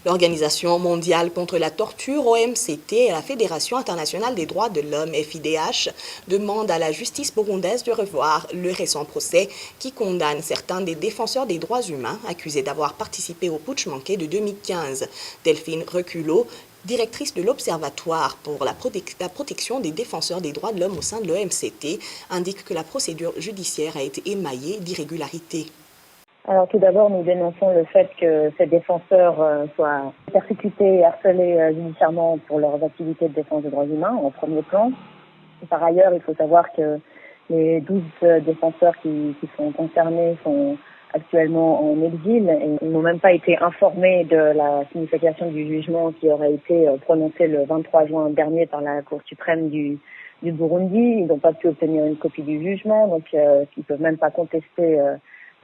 L'Organisation mondiale contre la torture, OMCT, et la Fédération internationale des droits de l'homme, FIDH, demandent à la justice burundaise de revoir le récent procès qui condamne certains des défenseurs des droits humains accusés d'avoir participé au putsch manqué de 2015. Delphine Reculot, directrice de l'Observatoire pour la protection des défenseurs des droits de l'homme au sein de l'OMCT, indique que la procédure judiciaire a été émaillée d'irrégularités. Alors tout d'abord, nous dénonçons le fait que ces défenseurs soient persécutés et harcelés judiciairement pour leurs activités de défense des droits humains en premier plan. Et par ailleurs, il faut savoir que les 12 défenseurs qui sont concernés sont actuellement en exil et ils n'ont même pas été informés de la signification du jugement qui aurait été prononcé le 23 juin dernier par la Cour suprême du Burundi. Ils n'ont pas pu obtenir une copie du jugement, donc ils ne peuvent même pas contester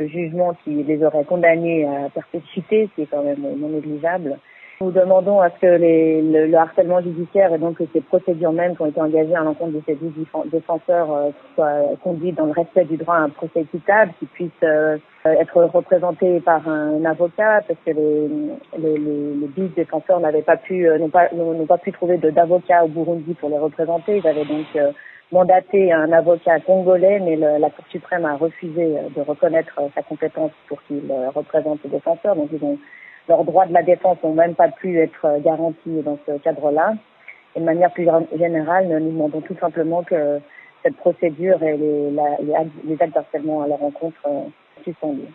le jugement qui les aurait condamnés à perpétuité, ce qui est quand même non négligeable. Nous demandons à ce que le harcèlement judiciaire et donc que ces procédures même qui ont été engagées à l'encontre de ces 12 défenseurs soient conduites dans le respect du droit à un procès équitable, qui puissent être représentés par un avocat, parce que les 10 défenseurs n'ont pas pu trouver d'avocat au Burundi pour les représenter. Ils avaient donc mandaté un avocat congolais, mais la Cour suprême a refusé de reconnaître sa compétence pour qu'il représente les défenseurs. Donc leurs droits de la défense n'ont même pas pu être garantis dans ce cadre-là. Et de manière plus générale, nous demandons tout simplement que cette procédure et les actes d'harcèlement à leur encontre suspendus.